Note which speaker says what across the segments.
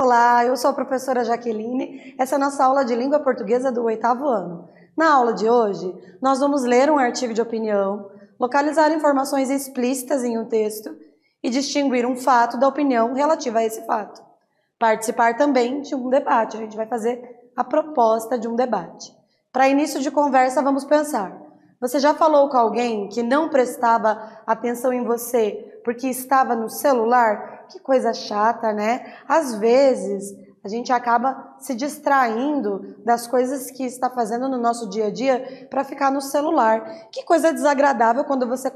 Speaker 1: Olá, eu sou a professora Jaqueline, essa é a nossa aula de língua portuguesa do 8º ano. Na aula de hoje, nós vamos ler um artigo de opinião, localizar informações explícitas em um texto e distinguir um fato da opinião relativa a esse fato. Participar também de um debate, a gente vai fazer a proposta de um debate. Para início de conversa, vamos pensar. Você já falou com alguém que não prestava atenção em você porque estava no celular? Que coisa chata, né? Às vezes, a gente acaba se distraindo das coisas que está fazendo no nosso dia a dia para ficar no celular. Que coisa desagradável quando você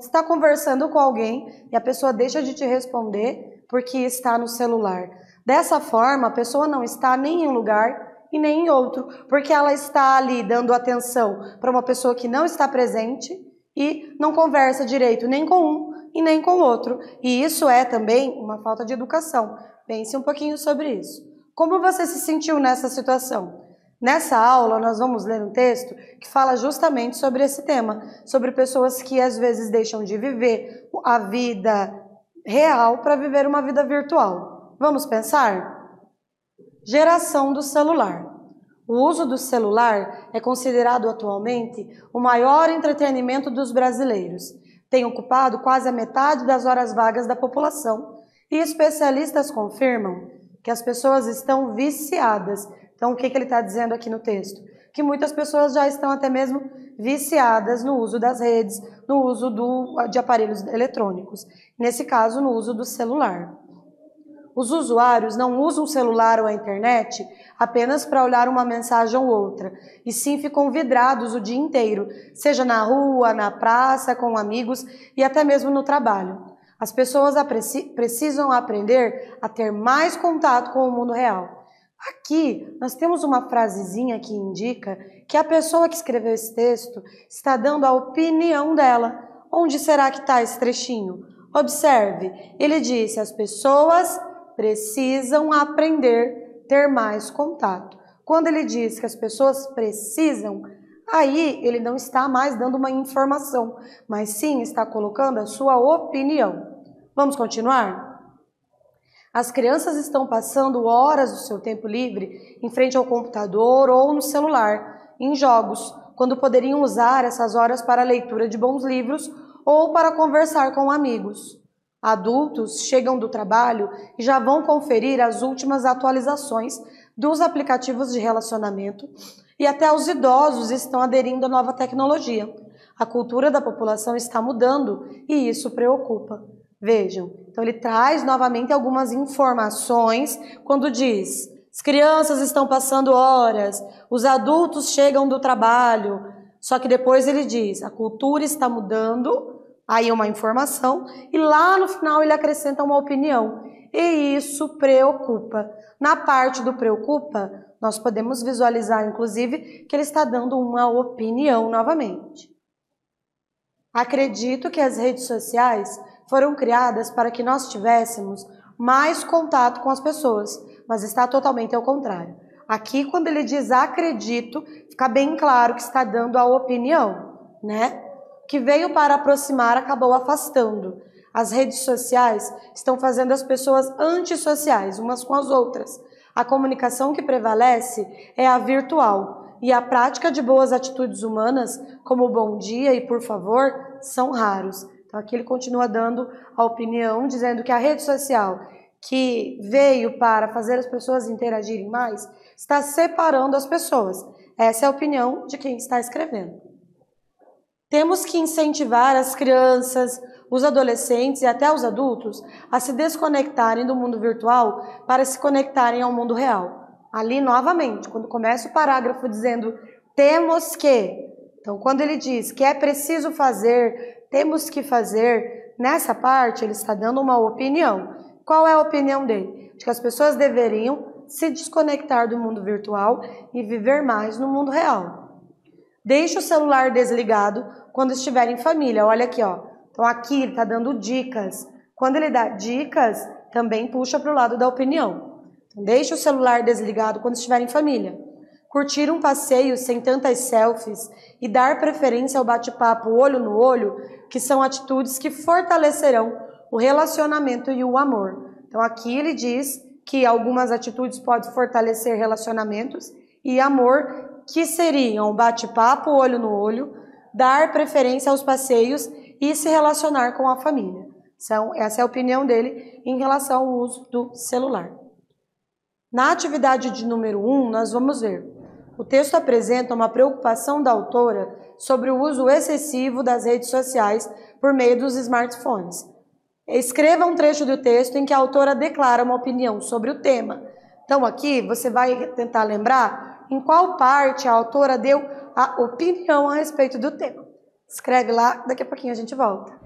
Speaker 1: está conversando com alguém e a pessoa deixa de te responder porque está no celular. Dessa forma, a pessoa não está nem em um lugar e nem em outro, porque ela está ali dando atenção para uma pessoa que não está presente e não conversa direito nem com um e nem com o outro. E isso é também uma falta de educação. Pense um pouquinho sobre isso. Como você se sentiu nessa situação? Nessa aula, nós vamos ler um texto que fala justamente sobre esse tema, sobre pessoas que às vezes deixam de viver a vida real para viver uma vida virtual. Vamos pensar? Geração do celular. O uso do celular é considerado atualmente o maior entretenimento dos brasileiros. Tem ocupado quase a metade das horas vagas da população e especialistas confirmam que as pessoas estão viciadas. Então, o que ele está dizendo aqui no texto? Que muitas pessoas já estão até mesmo viciadas no uso das redes, no uso de aparelhos eletrônicos. Nesse caso, no uso do celular. Os usuários não usam o celular ou a internet apenas para olhar uma mensagem ou outra, e sim ficam vidrados o dia inteiro, seja na rua, na praça, com amigos e até mesmo no trabalho. As pessoas precisam aprender a ter mais contato com o mundo real. Aqui nós temos uma frasezinha que indica que a pessoa que escreveu esse texto está dando a opinião dela. Onde será que está esse trechinho? Observe, ele disse: as pessoas precisam aprender a ter mais contato. Quando ele diz que as pessoas precisam, aí ele não está mais dando uma informação, mas sim está colocando a sua opinião. Vamos continuar? As crianças estão passando horas do seu tempo livre em frente ao computador ou no celular, em jogos, quando poderiam usar essas horas para a leitura de bons livros ou para conversar com amigos. Adultos chegam do trabalho e já vão conferir as últimas atualizações dos aplicativos de relacionamento e até os idosos estão aderindo à nova tecnologia. A cultura da população está mudando e isso preocupa. Vejam, então ele traz novamente algumas informações quando diz: as crianças estão passando horas, os adultos chegam do trabalho, só que depois ele diz: a cultura está mudando. Aí uma informação e lá no final ele acrescenta uma opinião. E isso preocupa. Na parte do preocupa, nós podemos visualizar, inclusive, que ele está dando uma opinião novamente. Acredito que as redes sociais foram criadas para que nós tivéssemos mais contato com as pessoas, mas está totalmente ao contrário. Aqui, quando ele diz acredito, fica bem claro que está dando a opinião, né? Que veio para aproximar acabou afastando. As redes sociais estão fazendo as pessoas antissociais umas com as outras. A comunicação que prevalece é a virtual e a prática de boas atitudes humanas, como o bom dia e por favor, são raros. Então aqui ele continua dando a opinião, dizendo que a rede social que veio para fazer as pessoas interagirem mais, está separando as pessoas. Essa é a opinião de quem está escrevendo. Temos que incentivar as crianças, os adolescentes e até os adultos a se desconectarem do mundo virtual para se conectarem ao mundo real. Ali, novamente, quando começa o parágrafo dizendo temos que, então quando ele diz que é preciso fazer, temos que fazer, nessa parte ele está dando uma opinião. Qual é a opinião dele? De que as pessoas deveriam se desconectar do mundo virtual e viver mais no mundo real. Deixe o celular desligado quando estiver em família. Olha aqui, ó. Então aqui ele está dando dicas. Quando ele dá dicas, também puxa para o lado da opinião. Então, deixe o celular desligado quando estiver em família. Curtir um passeio sem tantas selfies e dar preferência ao bate-papo olho no olho, que são atitudes que fortalecerão o relacionamento e o amor. Então aqui ele diz que algumas atitudes podem fortalecer relacionamentos, e amor, que seriam bate-papo, olho no olho, dar preferência aos passeios e se relacionar com a família. Então, essa é a opinião dele em relação ao uso do celular. Na atividade de número 1, nós vamos ver. O texto apresenta uma preocupação da autora sobre o uso excessivo das redes sociais por meio dos smartphones. Escreva um trecho do texto em que a autora declara uma opinião sobre o tema. Então, aqui você vai tentar lembrar em qual parte a autora deu a opinião a respeito do tema. Escreve lá, daqui a pouquinho a gente volta.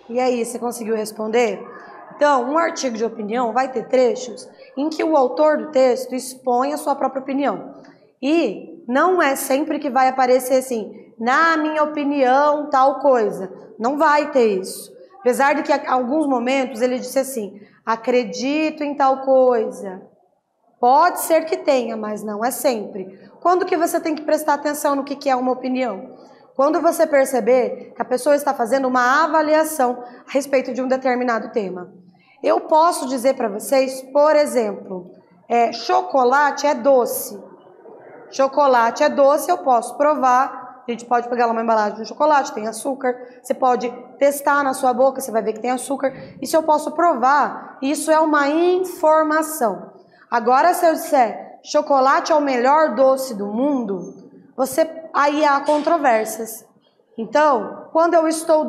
Speaker 1: E aí, você conseguiu responder? Então, um artigo de opinião vai ter trechos em que o autor do texto expõe a sua própria opinião. E não é sempre que vai aparecer assim, na minha opinião, tal coisa. Não vai ter isso. Apesar de que em alguns momentos ele disse assim, acredito em tal coisa. Pode ser que tenha, mas não é sempre. Quando que você tem que prestar atenção no que é uma opinião? Quando você perceber que a pessoa está fazendo uma avaliação a respeito de um determinado tema. Eu posso dizer para vocês, por exemplo, chocolate é doce. Chocolate é doce, eu posso provar. A gente pode pegar lá uma embalagem de chocolate, tem açúcar. Você pode testar na sua boca, você vai ver que tem açúcar. E se eu posso provar, isso é uma informação. Agora, se eu disser chocolate é o melhor doce do mundo, aí há controvérsias. Então, quando eu estou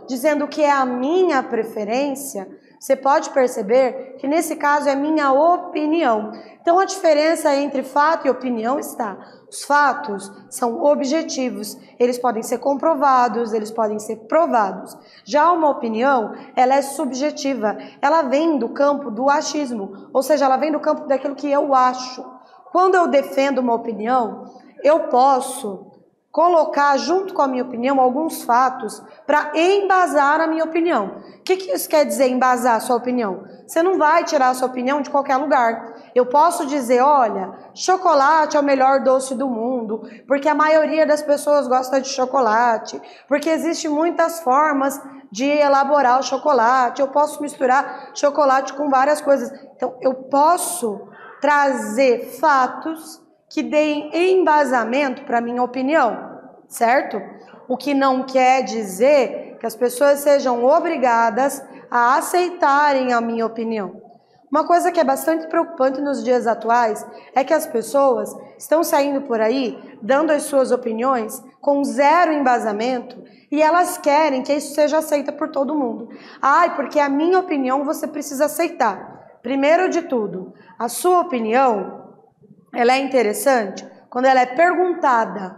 Speaker 1: dizendo que é a minha preferência, Você pode perceber que nesse caso é minha opinião. Então a diferença entre fato e opinião está: os fatos são objetivos, eles podem ser comprovados, eles podem ser provados. Já uma opinião, ela é subjetiva, ela vem do campo do achismo, ou seja, ela vem do campo daquilo que eu acho. Quando eu defendo uma opinião, eu posso colocar junto com a minha opinião alguns fatos para embasar a minha opinião. O que isso quer dizer, embasar a sua opinião? Você não vai tirar a sua opinião de qualquer lugar. Eu posso dizer, olha, chocolate é o melhor doce do mundo, porque a maioria das pessoas gosta de chocolate, porque existem muitas formas de elaborar o chocolate, eu posso misturar chocolate com várias coisas. Então, eu posso trazer fatos que deem embasamento para a minha opinião, certo? O que não quer dizer que as pessoas sejam obrigadas a aceitarem a minha opinião. Uma coisa que é bastante preocupante nos dias atuais é que as pessoas estão saindo por aí dando as suas opiniões com zero embasamento e elas querem que isso seja aceito por todo mundo. Ai, porque a minha opinião você precisa aceitar. Primeiro de tudo, a sua opinião ela é interessante quando ela é perguntada,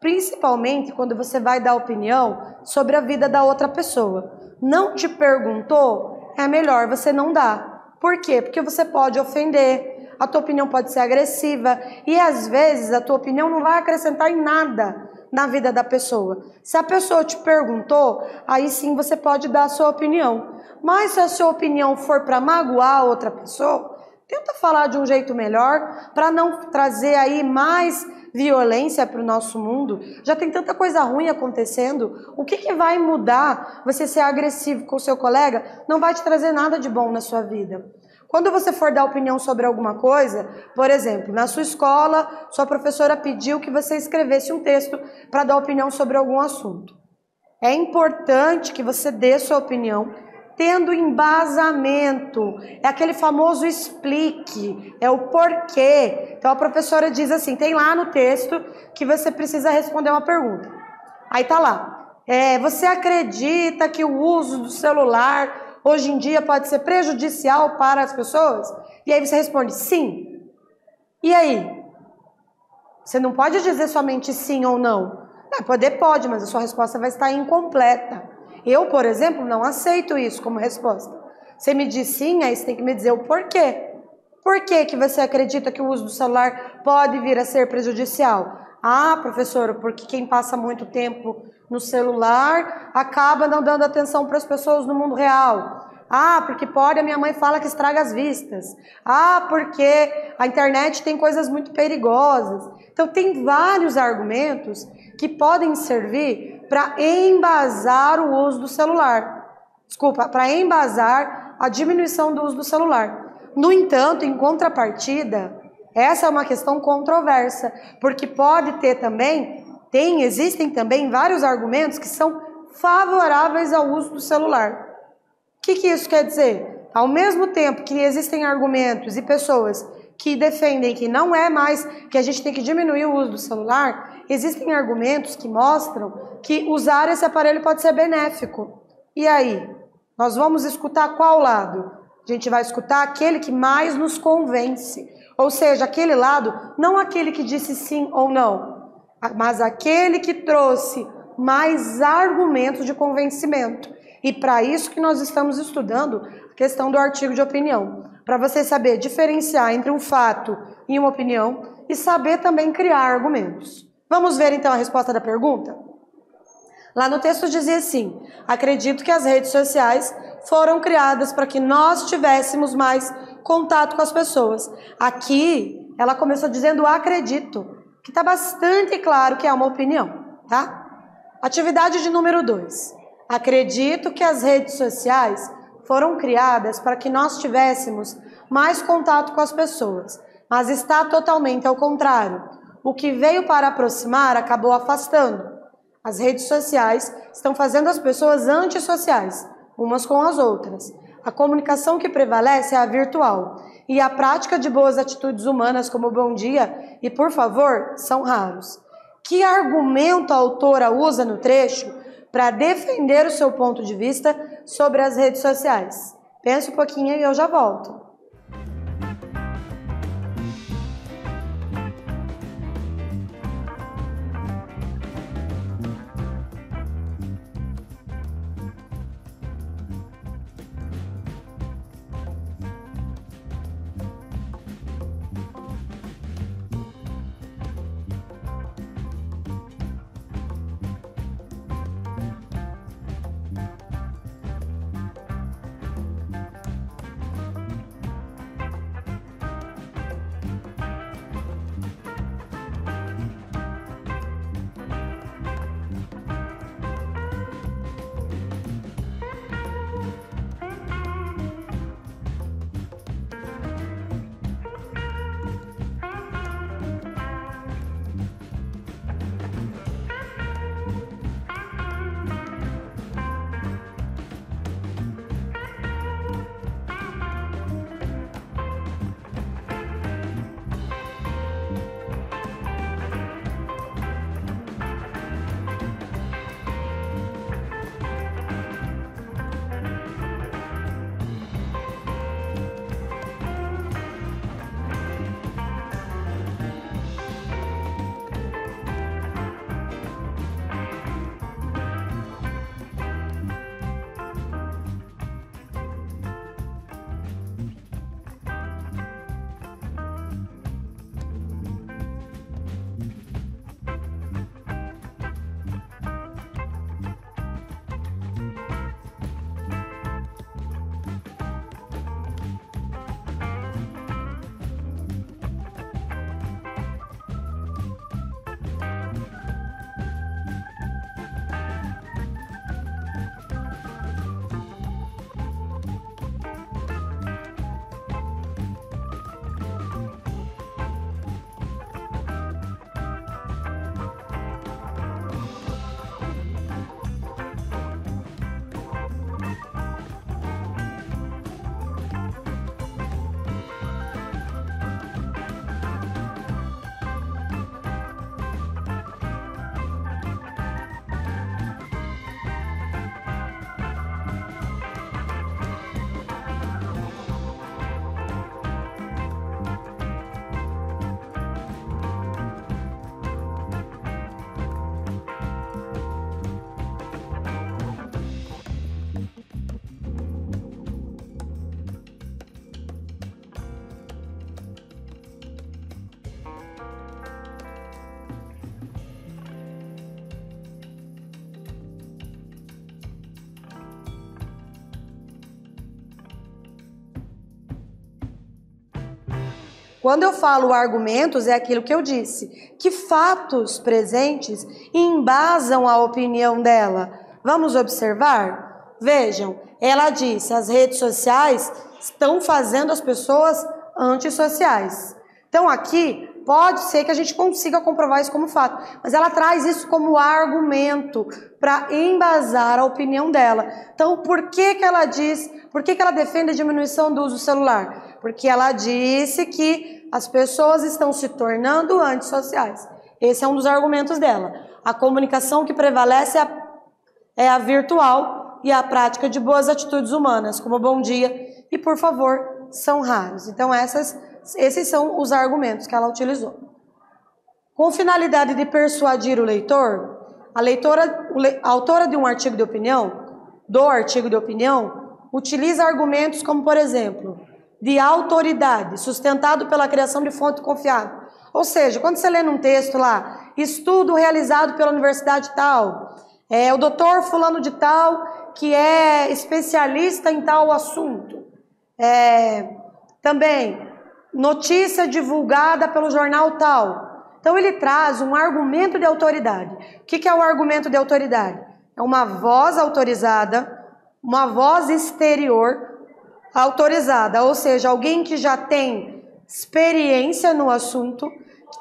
Speaker 1: principalmente quando você vai dar opinião sobre a vida da outra pessoa. Não te perguntou, é melhor você não dar. Por quê? Porque você pode ofender, a tua opinião pode ser agressiva e às vezes a tua opinião não vai acrescentar em nada na vida da pessoa. Se a pessoa te perguntou, aí sim você pode dar a sua opinião. Mas se a sua opinião for para magoar a outra pessoa, tenta falar de um jeito melhor para não trazer aí mais violência para o nosso mundo. Já tem tanta coisa ruim acontecendo. O que vai mudar você ser agressivo com o seu colega? Não vai te trazer nada de bom na sua vida. Quando você for dar opinião sobre alguma coisa, por exemplo, na sua escola, sua professora pediu que você escrevesse um texto para dar opinião sobre algum assunto. É importante que você dê sua opinião tendo embasamento, é aquele famoso explique, é o porquê. Então a professora diz assim, tem lá no texto que você precisa responder uma pergunta. Aí tá lá, você acredita que o uso do celular hoje em dia pode ser prejudicial para as pessoas? E aí você responde sim. E aí? Você não pode dizer somente sim ou não. Pode, mas a sua resposta vai estar incompleta. Eu, por exemplo, não aceito isso como resposta. Você me diz sim, aí você tem que me dizer o porquê. Por que você acredita que o uso do celular pode vir a ser prejudicial? Ah, professora, porque quem passa muito tempo no celular acaba não dando atenção para as pessoas no mundo real. Ah, porque pode, a minha mãe fala que estraga as vistas. Ah, porque a internet tem coisas muito perigosas. Então, tem vários argumentos que podem servir para embasar o uso do celular. Desculpa, para embasar a diminuição do uso do celular. No entanto, em contrapartida, essa é uma questão controversa, porque pode ter também, existem também vários argumentos que são favoráveis ao uso do celular. O que isso quer dizer? Ao mesmo tempo que existem argumentos e pessoas que defendem que não é mais, que a gente tem que diminuir o uso do celular, existem argumentos que mostram que usar esse aparelho pode ser benéfico. E aí? Nós vamos escutar qual lado? A gente vai escutar aquele que mais nos convence. Ou seja, aquele lado, não aquele que disse sim ou não, mas aquele que trouxe mais argumentos de convencimento. E para isso que nós estamos estudando a questão do artigo de opinião. Para você saber diferenciar entre um fato e uma opinião e saber também criar argumentos. Vamos ver então a resposta da pergunta? Lá no texto dizia assim: acredito que as redes sociais foram criadas para que nós tivéssemos mais contato com as pessoas. Aqui ela começou dizendo acredito, que está bastante claro que é uma opinião, tá? Atividade de número 2. Acredito que as redes sociais foram criadas para que nós tivéssemos mais contato com as pessoas, mas está totalmente ao contrário. O que veio para aproximar acabou afastando. As redes sociais estão fazendo as pessoas antissociais, umas com as outras. A comunicação que prevalece é a virtual, e a prática de boas atitudes humanas como bom dia e por favor são raros. Que argumento a autora usa no trecho para defender o seu ponto de vista sobre as redes sociais? Pensa um pouquinho e eu já volto. Quando eu falo argumentos, é aquilo que eu disse, que fatos presentes embasam a opinião dela. Vamos observar? Vejam, ela disse, as redes sociais estão fazendo as pessoas antissociais. Então aqui, pode ser que a gente consiga comprovar isso como fato, mas ela traz isso como argumento para embasar a opinião dela. Então, por que ela diz, por que ela defende a diminuição do uso do celular? Porque ela disse que as pessoas estão se tornando antissociais. Esse é um dos argumentos dela. A comunicação que prevalece é a virtual e a prática de boas atitudes humanas, como bom dia e por favor, são raros. Então, esses são os argumentos que ela utilizou. Com finalidade de persuadir o leitor, a autora de um artigo de opinião, utiliza argumentos como, por exemplo, de autoridade, sustentado pela criação de fonte confiável. Ou seja, quando você lê num texto lá, estudo realizado pela universidade tal, o doutor fulano de tal, que é especialista em tal assunto. Também, notícia divulgada pelo jornal tal. Então ele traz um argumento de autoridade. O que é o argumento de autoridade? É uma voz autorizada, uma voz exterior autorizada, ou seja, alguém que já tem experiência no assunto,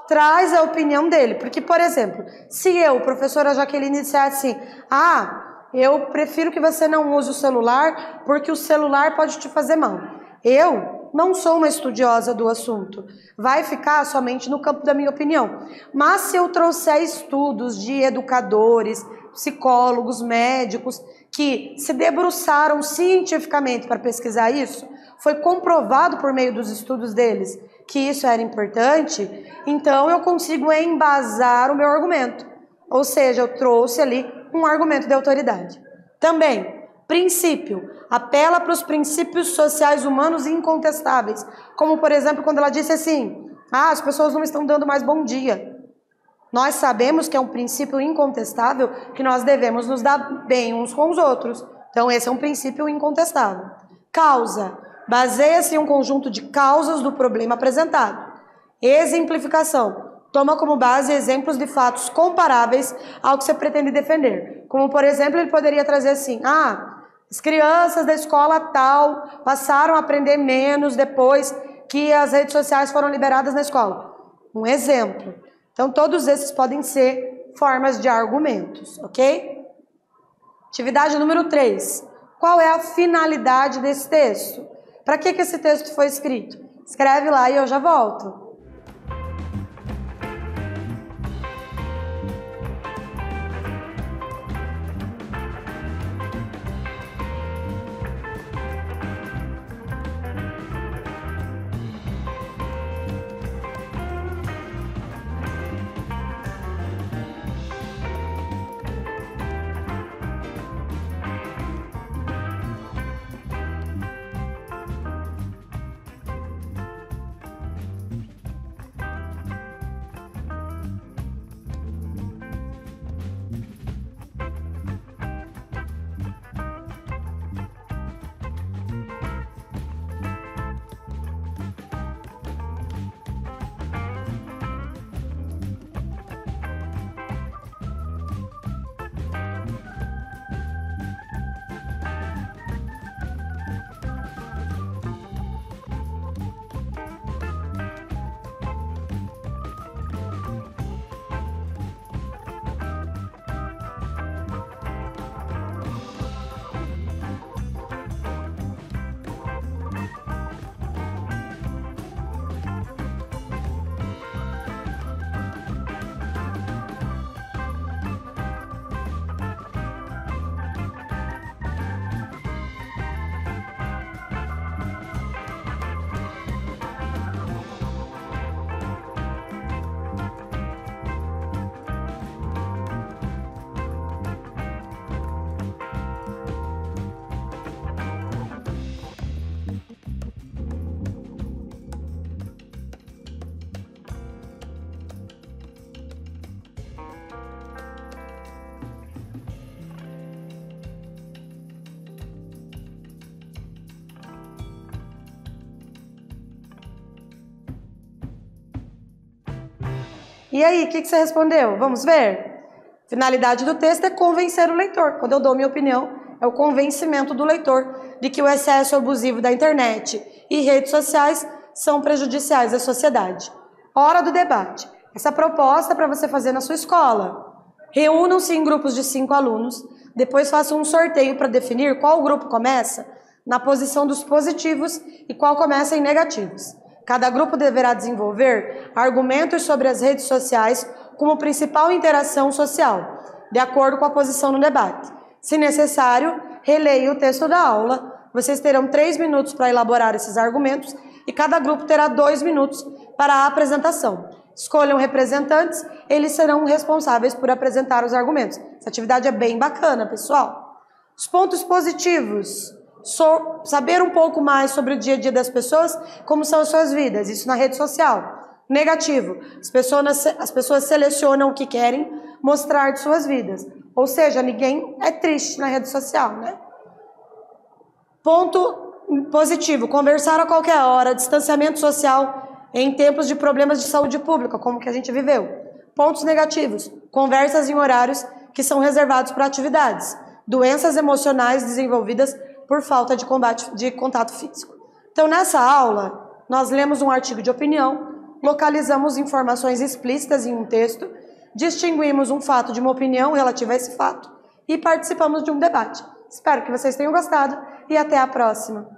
Speaker 1: traz a opinião dele. Porque, por exemplo, se eu, professora Jaqueline, disser assim, eu prefiro que você não use o celular porque o celular pode te fazer mal. Eu não sou uma estudiosa do assunto, vai ficar somente no campo da minha opinião. Mas se eu trouxer estudos de educadores, psicólogos, médicos, que se debruçaram cientificamente para pesquisar isso, foi comprovado por meio dos estudos deles que isso era importante, então eu consigo embasar o meu argumento. Ou seja, eu trouxe ali um argumento de autoridade. Também, princípio, apela para os princípios sociais humanos incontestáveis, como por exemplo quando ela disse assim, as pessoas não estão dando mais bom dia. Nós sabemos que é um princípio incontestável que nós devemos nos dar bem uns com os outros. Então esse é um princípio incontestável. Causa, baseia-se em um conjunto de causas do problema apresentado. Exemplificação, toma como base exemplos de fatos comparáveis ao que você pretende defender. Como, por exemplo, ele poderia trazer assim, as crianças da escola tal passaram a aprender menos depois que as redes sociais foram liberadas na escola. Um exemplo. Então, todos esses podem ser formas de argumentos, ok? Atividade número 3. Qual é a finalidade desse texto? Para que esse texto foi escrito? Escreve lá e eu já volto. E aí, o que você respondeu? Vamos ver? Finalidade do texto é convencer o leitor. Quando eu dou minha opinião, é o convencimento do leitor de que o excesso abusivo da internet e redes sociais são prejudiciais à sociedade. Hora do debate. Essa proposta é para você fazer na sua escola. Reúnam-se em grupos de 5 alunos, depois façam um sorteio para definir qual grupo começa na posição dos positivos e qual começa em negativos. Cada grupo deverá desenvolver argumentos sobre as redes sociais como principal interação social, de acordo com a posição no debate. Se necessário, releia o texto da aula. Vocês terão 3 minutos para elaborar esses argumentos e cada grupo terá 2 minutos para a apresentação. Escolham representantes, eles serão responsáveis por apresentar os argumentos. Essa atividade é bem bacana, pessoal. Os pontos positivos. Saber um pouco mais sobre o dia a dia das pessoas, como são as suas vidas, isso na rede social. Negativo, as pessoas selecionam o que querem mostrar de suas vidas. Ou seja, ninguém é triste na rede social, né? Ponto positivo, conversar a qualquer hora, distanciamento social em tempos de problemas de saúde pública, como que a gente viveu. Pontos negativos, conversas em horários que são reservados para atividades. Doenças emocionais desenvolvidas por falta de contato físico. Então, nessa aula, nós lemos um artigo de opinião, localizamos informações explícitas em um texto, distinguimos um fato de uma opinião relativa a esse fato e participamos de um debate. Espero que vocês tenham gostado e até a próxima.